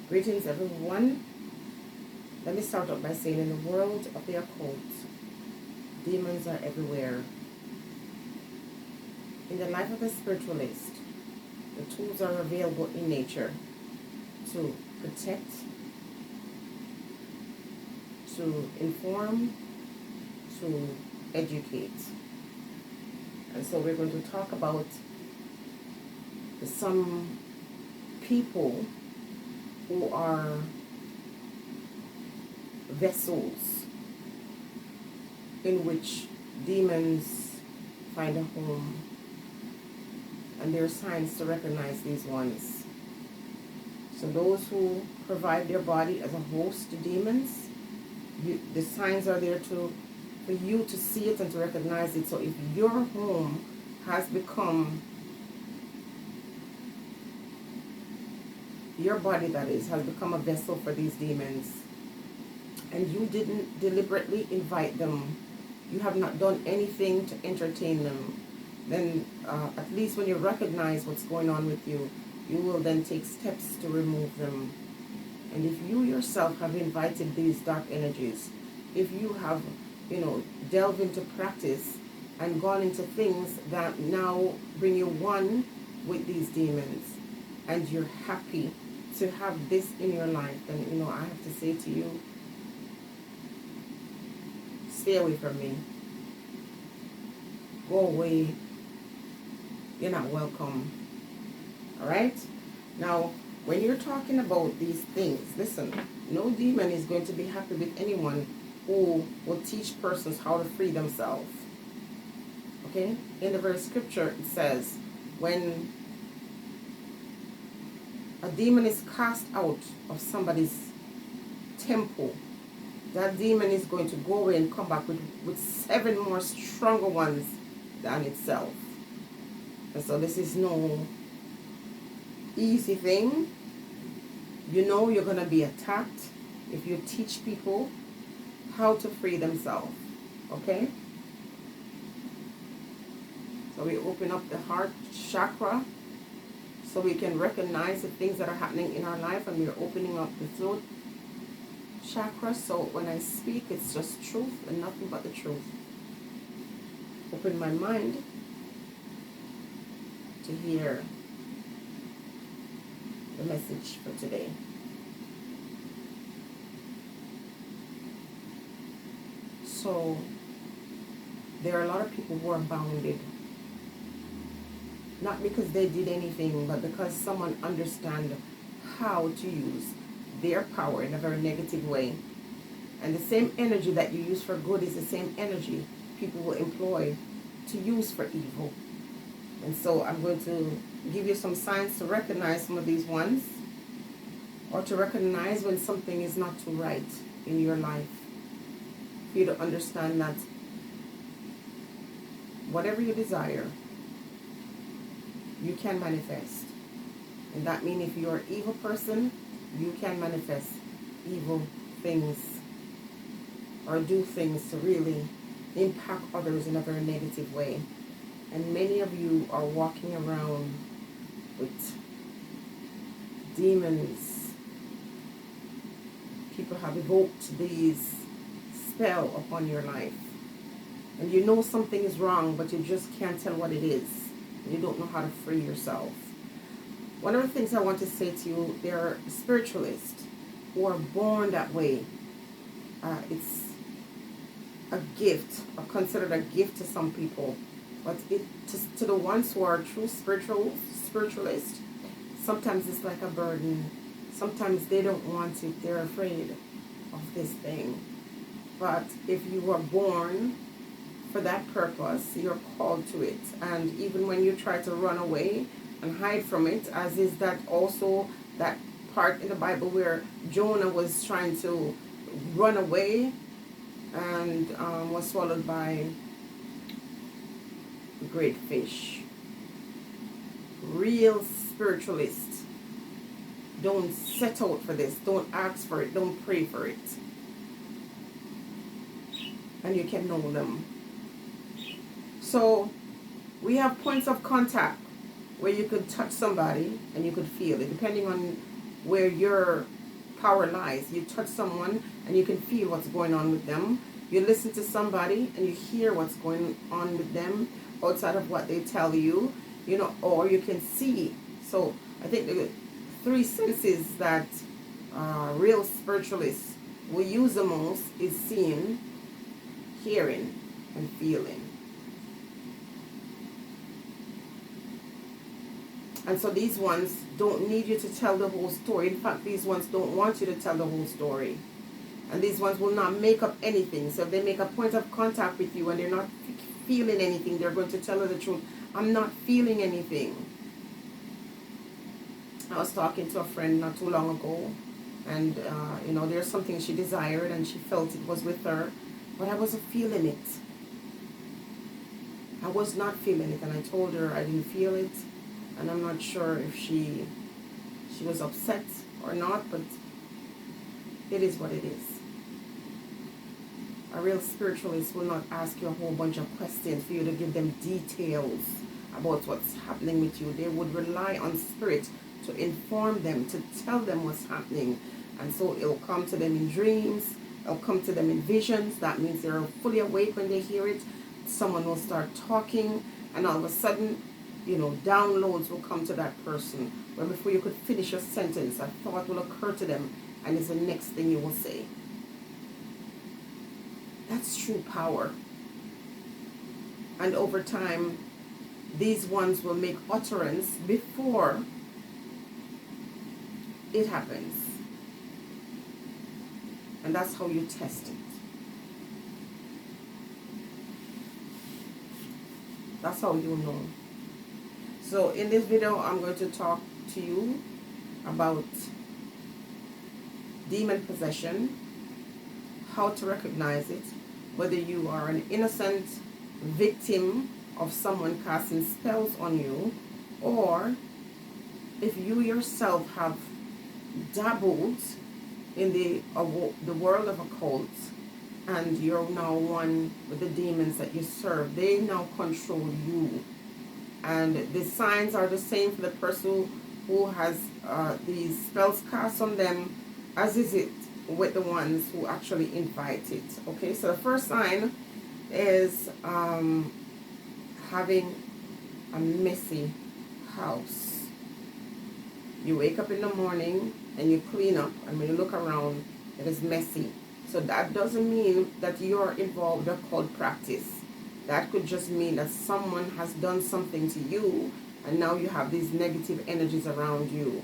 Greetings, everyone. Let me start off by saying, in the world of the occult, demons are everywhere. In the life of a spiritualist, the tools are available in nature to protect, to inform, to educate. And so we're going to talk about some people who are vessels in which demons find a home, and there are signs to recognize these ones. So those who provide their body as a host to demons, the signs are there for you to see it and to recognize it. So if your home has become, your body that is, has become a vessel for these demons, and you didn't deliberately invite them, you have not done anything to entertain them, then at least when you recognize what's going on with you, you will then take steps to remove them. And if you yourself have invited these dark energies, if you have, delved into practice and gone into things that now bring you one with these demons, and you're happy to have this in your life, then, I have to say to you, stay away from me. Go away. You're not welcome. All right? Now, when you're talking about these things, listen, no demon is going to be happy with anyone who will teach persons how to free themselves. Okay? In the very scripture, it says, when a demon is cast out of somebody's temple, that demon is going to go away and come back with 7 more stronger ones than itself. And so this is no easy thing. You're going to be attacked if you teach people how to free themselves. Okay? So we open up the heart chakra so we can recognize the things that are happening in our life, and we're opening up the throat chakra, so when I speak, it's just truth and nothing but the truth. Open my mind to hear the message for today. So there are a lot of people who are bounded, not because they did anything, but because someone understands how to use their power in a very negative way. And the same energy that you use for good is the same energy people will employ to use for evil. And so I'm going to give you some signs to recognize some of these ones, or to recognize when something is not too right in your life, for you to understand that whatever you desire, you can manifest. And that means if you're an evil person, you can manifest evil things or do things to really impact others in a very negative way. And many of you are walking around with demons. People have evoked these spell upon your life. And you know something is wrong, but you just can't tell what it is. You don't know how to free yourself. One of the things I want to say to you, there are spiritualists who are born that way. It's a gift, or considered a gift to some people. But to the ones who are true spiritualists, sometimes it's like a burden. Sometimes they don't want it. They're afraid of this thing. But if you were born for that purpose, you're called to it. And even when you try to run away and hide from it, as is that also that part in the Bible where Jonah was trying to run away and was swallowed by a great fish. Real spiritualists don't set out for this, don't ask for it, don't pray for it, and you can know them. So we have points of contact where you could touch somebody and you could feel it, depending on where your power lies. You touch someone and you can feel what's going on with them. You listen to somebody and you hear what's going on with them outside of what they tell you, you know, or you can see. So I think the three senses that real spiritualists will use the most is seeing, hearing, and feeling. And so these ones don't need you to tell the whole story. In fact, these ones don't want you to tell the whole story. And these ones will not make up anything. So if they make a point of contact with you and they're not feeling anything, they're going to tell you the truth. I'm not feeling anything. I was talking to a friend not too long ago. And, you know, there's something she desired and she felt it was with her. But I wasn't feeling it. I was not feeling it. And I told her I didn't feel it. And I'm not sure if she was upset or not, but it is what it is. A real spiritualist will not ask you a whole bunch of questions for you to give them details about what's happening with you. They would rely on spirit to inform them, to tell them what's happening. And so it'll come to them in dreams, it'll come to them in visions. That means they're fully awake when they hear it. Someone will start talking, and all of a sudden, you know, downloads will come to that person, where before you could finish your sentence, a thought will occur to them, and it's the next thing you will say. That's true power. And over time, these ones will make utterance before it happens. And that's how you test it. That's how you know. So in this video, I'm going to talk to you about demon possession, how to recognize it, whether you are an innocent victim of someone casting spells on you, or if you yourself have dabbled in the world of occult and you're now one with the demons that you serve. They now control you. And the signs are the same for the person who has these spells cast on them as is it with the ones who actually invite it. Okay, so the first sign is having a messy house. You wake up in the morning and you clean up, and when you look around, it is messy. So that doesn't mean that you're involved in occult practice. That could just mean that someone has done something to you and now you have these negative energies around you.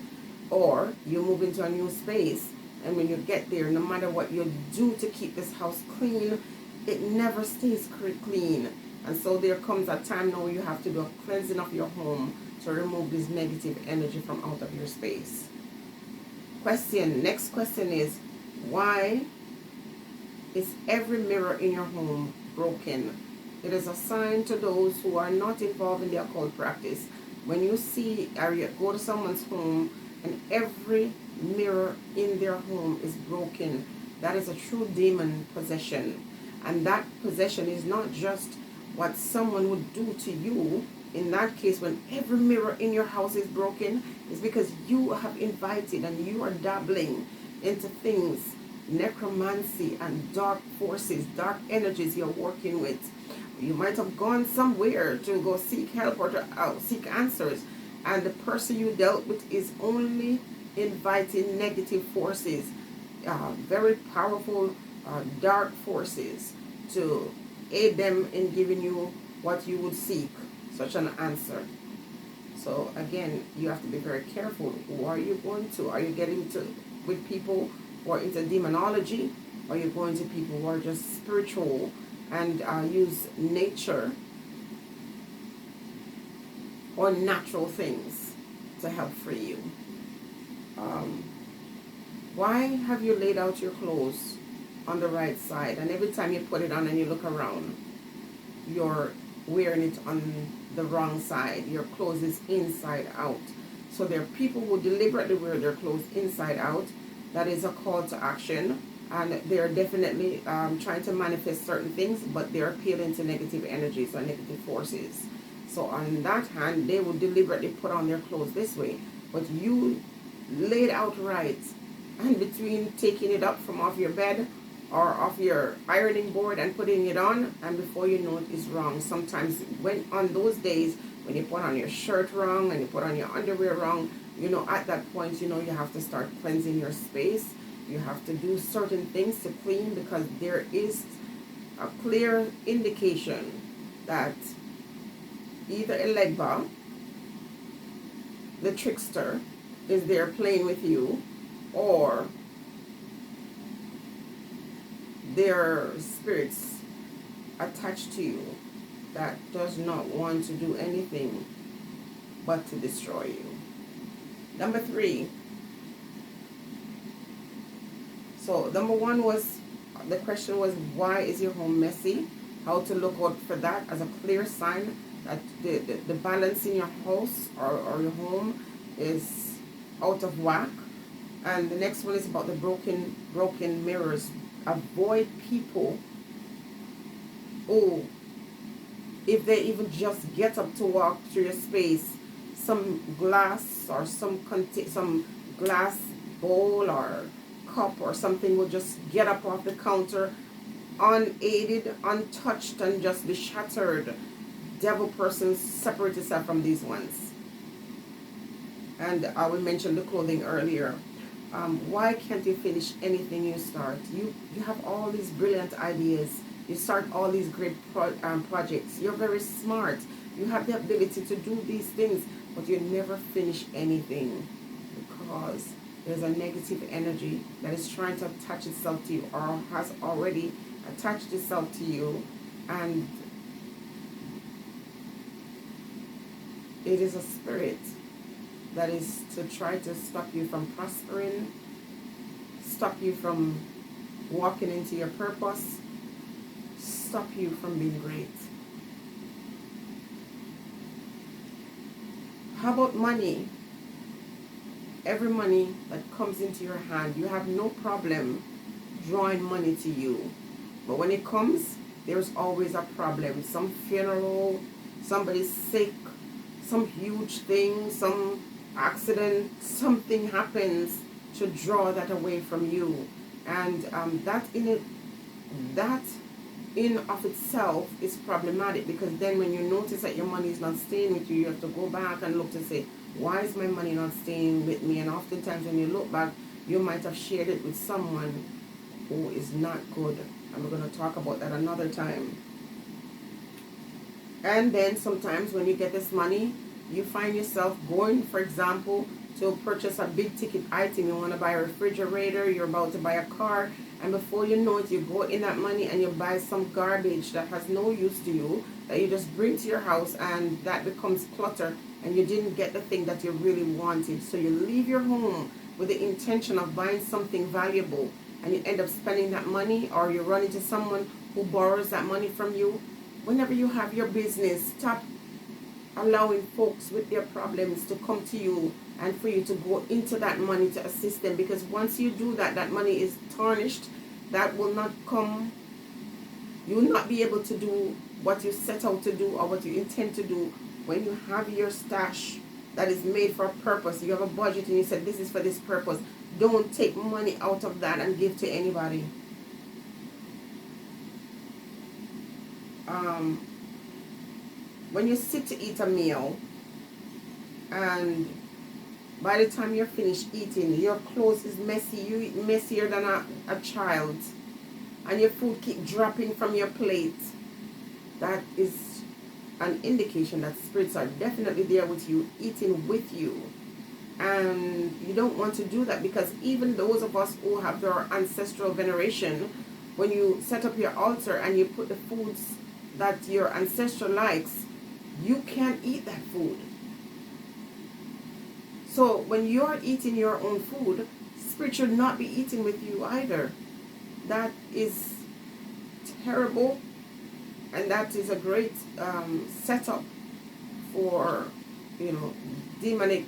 Or you move into a new space, and when you get there, no matter what you do to keep this house clean, it never stays clean. And so there comes a time now you have to do a cleansing of your home to remove this negative energy from out of your space. Next question is, why is every mirror in your home broken? It is a sign to those who are not involved in the occult practice. When you see or you go to someone's home and every mirror in their home is broken, that is a true demon possession. And that possession is not just what someone would do to you. In that case, when every mirror in your house is broken, it's because you have invited and you are dabbling into things, necromancy and dark forces, dark energies you're working with. You might have gone somewhere to go seek help or to seek answers, and the person you dealt with is only inviting negative forces, very powerful dark forces, to aid them in giving you what you would seek, such an answer. So again, you have to be very careful. Who are you going to? Are you getting to with people who are into demonology? Or are you going to people who are just spiritual and use nature or natural things to help free you? Why have you laid out your clothes on the right side, and every time you put it on and you look around, you're wearing it on the wrong side? Your clothes is inside out. So there are people who deliberately wear their clothes inside out. That is a call to action, and they're definitely trying to manifest certain things, but they're appealing to negative energies or negative forces. So on that hand, they will deliberately put on their clothes this way, but you laid out right And between taking it up from off your bed or off your ironing board and putting it on, and before you know it, is wrong. Sometimes when on those days when you put on your shirt wrong and you put on your underwear wrong, at that point, you have to start cleansing your space. You have to do certain things to clean, because there is a clear indication that either Elegba, the trickster, is there playing with you, or there are spirits attached to you that does not want to do anything but to destroy you. Number 3. So number 1 was, the question was, why is your home messy? How to look out for that as a clear sign that the balance in your house or your home is out of whack. And the next one is about the broken mirrors. Avoid people who, if they even just get up to walk through your space, some glass or some glass bowl or cup or something will just get up off the counter unaided, untouched, and just be shattered. Devil persons, separate yourself from these ones. And I will mention the clothing earlier. Why can't you finish anything you start? You have all these brilliant ideas. You start all these great projects. You're very smart. You have the ability to do these things, but you never finish anything because there's a negative energy that is trying to attach itself to you, or has already attached itself to you, and it is a spirit that is to try to stop you from prospering, stop you from walking into your purpose, stop you from being great. How about money? Every money that comes into your hand, you have no problem drawing money to you. But when it comes, there's always a problem. Some funeral, somebody's sick, some huge thing, some accident, something happens to draw that away from you. And that in of itself is problematic, because then when you notice that your money is not staying with you, you have to go back and look to say, why is my money not staying with me? And oftentimes when you look back, you might have shared it with someone who is not good. And we're going to talk about that another time. And then sometimes when you get this money, you find yourself going, for example, to purchase a big ticket item. You want to buy a refrigerator, you're about to buy a car, and before you know it, you go in that money and you buy some garbage that has no use to you, that you just bring to your house, and that becomes clutter, and you didn't get the thing that you really wanted. So you leave your home with the intention of buying something valuable, and you end up spending that money, or you run into someone who borrows that money from you. Whenever you have your business, stop allowing folks with their problems to come to you and for you to go into that money to assist them, because once you do that, that money is tarnished. That will not come, you will not be able to do what you set out to do or what you intend to do. When you have your stash that is made for a purpose, you have a budget and you said this is for this purpose, don't take money out of that and give to anybody. When you sit to eat a meal, and by the time you're finished eating, your clothes is messy, you eat messier than a child, and your food keep dropping from your plate, that is an indication that spirits are definitely there with you, eating with you. And you don't want to do that, because even those of us who have their ancestral veneration, when you set up your altar and you put the foods that your ancestor likes, you can't eat that food. So when you're eating your own food, spirit should not be eating with you either. That is terrible, and that is a great setup for, demonic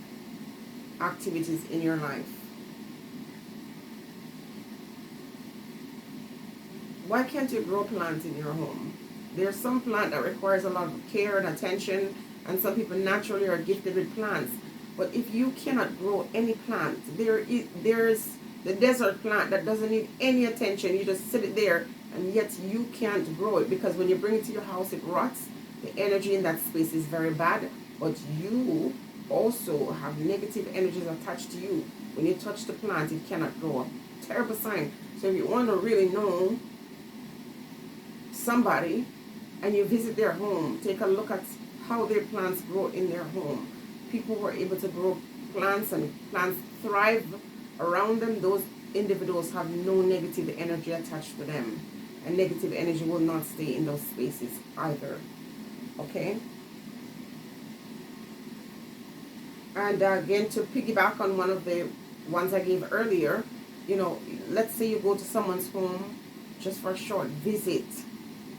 activities in your life. Why can't you grow plants in your home? There's some plant that requires a lot of care and attention, and some people naturally are gifted with plants. But if you cannot grow any plant, there's The desert plant that doesn't need any attention. You just sit it there, and yet you can't grow it, because when you bring it to your house, it rots. The energy in that space is very bad, but you also have negative energies attached to you. When you touch the plant, it cannot grow. Terrible sign. So if you want to really know somebody and you visit their home, take a look at how their plants grow in their home. People who are able to grow plants and plants thrive around them, those individuals have no negative energy attached to them. And negative energy will not stay in those spaces either. Okay? And again, to piggyback on one of the ones I gave earlier, you know, let's say you go to someone's home just for a short visit,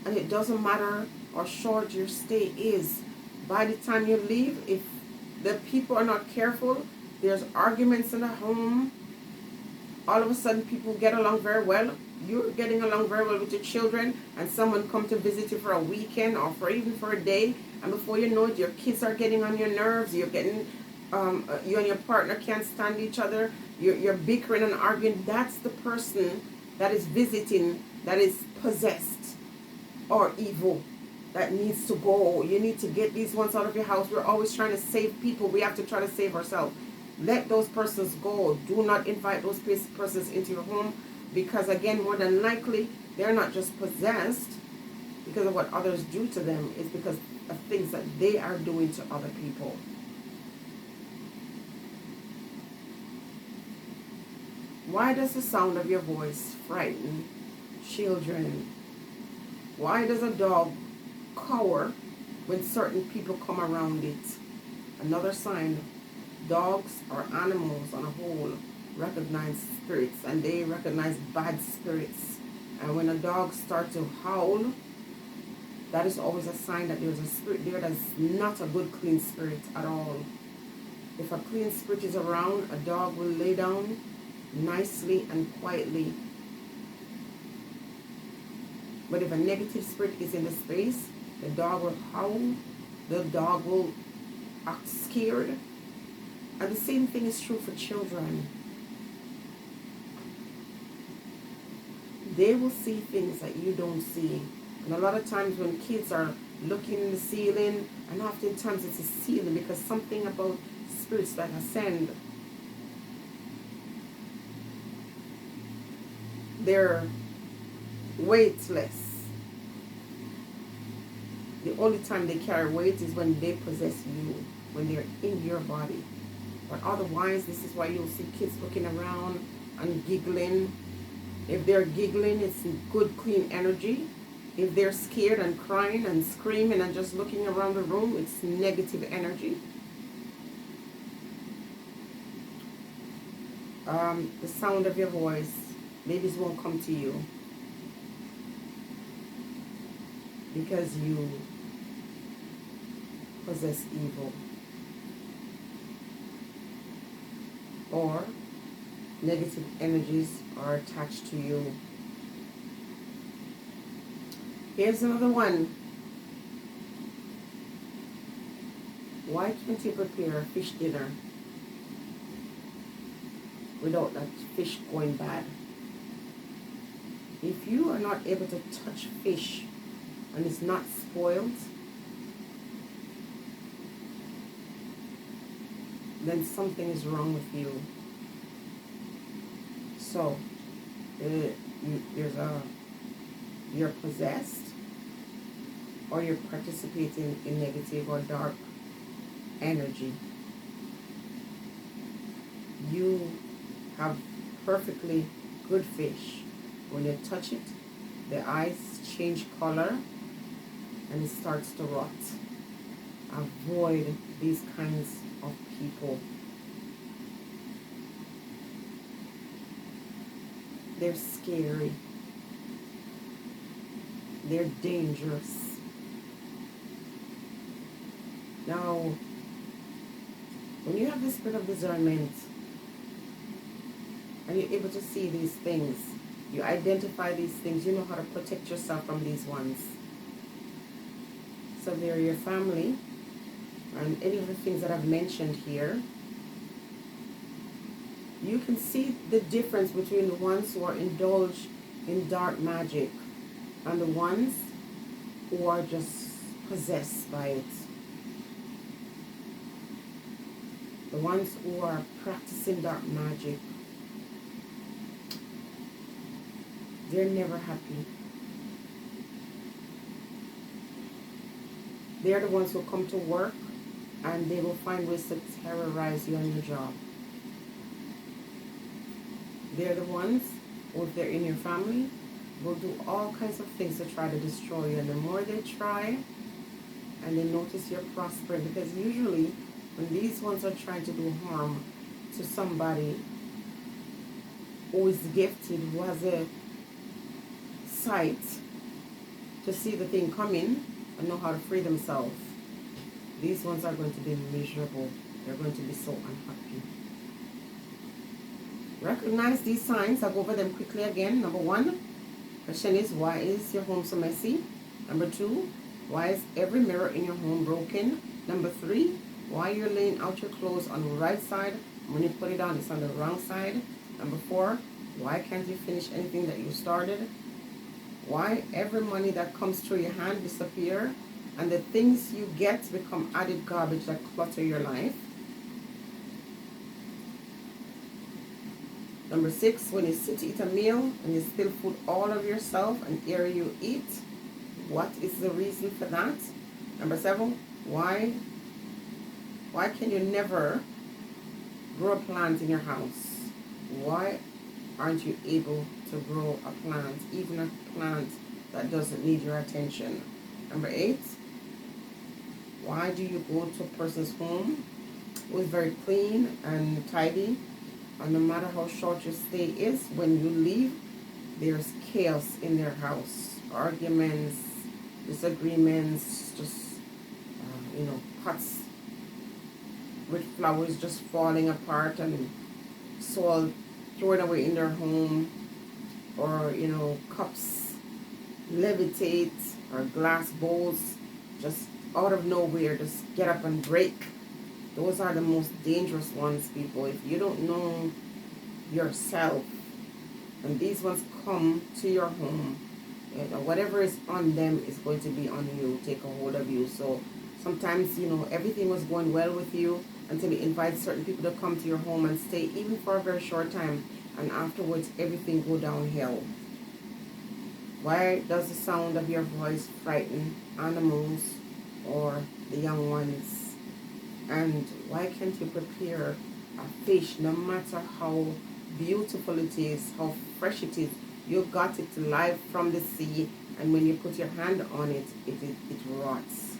and it doesn't matter how short your stay is. By the time you leave, if the people are not careful, there's arguments in the home. All of a sudden, people get along very well. You're getting along very well with your children, and someone come to visit you for a weekend or for even for a day, and before you know it, your kids are getting on your nerves. You're getting, you and your partner can't stand each other. You're bickering and arguing. That's the person that is visiting, that is possessed or evil, that needs to go. You need to get these ones out of your house. We're always trying to save people. We have to try to save ourselves. Let those persons go. Do not invite those persons into your home, because again, more than likely, they're not just possessed because of what others do to them. It's because of things that they are doing to other people. Why does the sound of your voice frighten children? Why does a dog cower when certain people come around it? Another sign. Dogs or animals on a whole recognize spirits, and they recognize bad spirits. And when a dog starts to howl, that is always a sign that there's a spirit there that's not a good, clean spirit at all. If a clean spirit is around, a dog will lay down nicely and quietly. But if a negative spirit is in the space, the dog will howl, the dog will act scared. And the same thing is true for children. They will see things that you don't see. And a lot of times when kids are looking in the ceiling, and oftentimes it's a ceiling, because something about spirits that ascend, they're weightless. The only time they carry weight is when they possess you, when they're in your body. But otherwise, this is why you'll see kids looking around and giggling. If they're giggling, it's good, clean energy. If they're scared and crying and screaming and just looking around the room, it's negative energy. The sound of your voice, babies won't come to you because you possess evil. Or negative energies are attached to you. Here's another one. Why can't you prepare a fish dinner without that fish going bad? If you are not able to touch fish and it's not spoiled, then something is wrong with you. So, you're possessed, or you're participating in negative or dark energy. You have perfectly good fish. When you touch it, the eyes change color and it starts to rot. Avoid these kinds of people. They're scary. They're dangerous. Now, when you have the spirit of discernment and you're able to see these things, you identify these things, you know how to protect yourself from these ones. So they're your family, and any of the things that I've mentioned here, You can see the difference between the ones who are indulged in dark magic and the ones who are just possessed by it. The ones who are practicing dark magic, they're never happy. They're the ones who come to work and they will find ways to terrorize you on your job. They're the ones who, if they're in your family, will do all kinds of things to try to destroy you. And the more they try, and they notice you're prospering, because usually when these ones are trying to do harm to somebody who is gifted, who has a sight to see the thing coming and know how to free themselves, these ones are going to be miserable. They're going to be so unhappy. Recognize these signs. I'll go over them quickly again. Number one, question is, why is your home so messy? Number two, why is every mirror in your home broken? Number three, why you're laying out your clothes on the right side, and when you put it on, it's on the wrong side. Number four, why can't you finish anything that you started? Why every money that comes through your hand disappear, and the things you get become added garbage that clutter your life. Number six, when you sit to eat a meal and you spill food all over yourself and area you eat, what is the reason for that? Number seven, why can you never grow a plant in your house? Why aren't you able to grow a plant, even a plant that doesn't need your attention? Number eight, why do you go to a person's home who is very clean and tidy, and no matter how short your stay is, when you leave, there's chaos in their house, arguments, disagreements, just pots with flowers just falling apart and soil thrown away in their home, or cups levitate, or glass bowls just out of nowhere just get up and break. Those are the most dangerous ones, people. If you don't know yourself, and these ones come to your home, whatever is on them is going to be on you, take a hold of you. So sometimes, everything was going well with you until you invite certain people to come to your home and stay even for a very short time, and afterwards everything go downhill. Why does the sound of your voice frighten animals or the young ones? And why can't you prepare a fish, no matter how beautiful it is, how fresh it is? You got it live from the sea, and when you put your hand on it, it rots.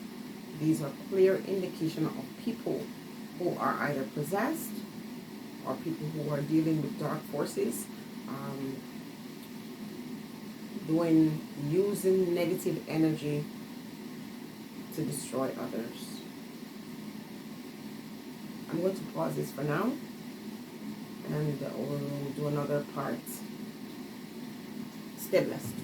These are clear indication of people who are either possessed or people who are dealing with dark forces, using negative energy to destroy others. I'm going to pause this for now, and we'll do another part. Stay blessed.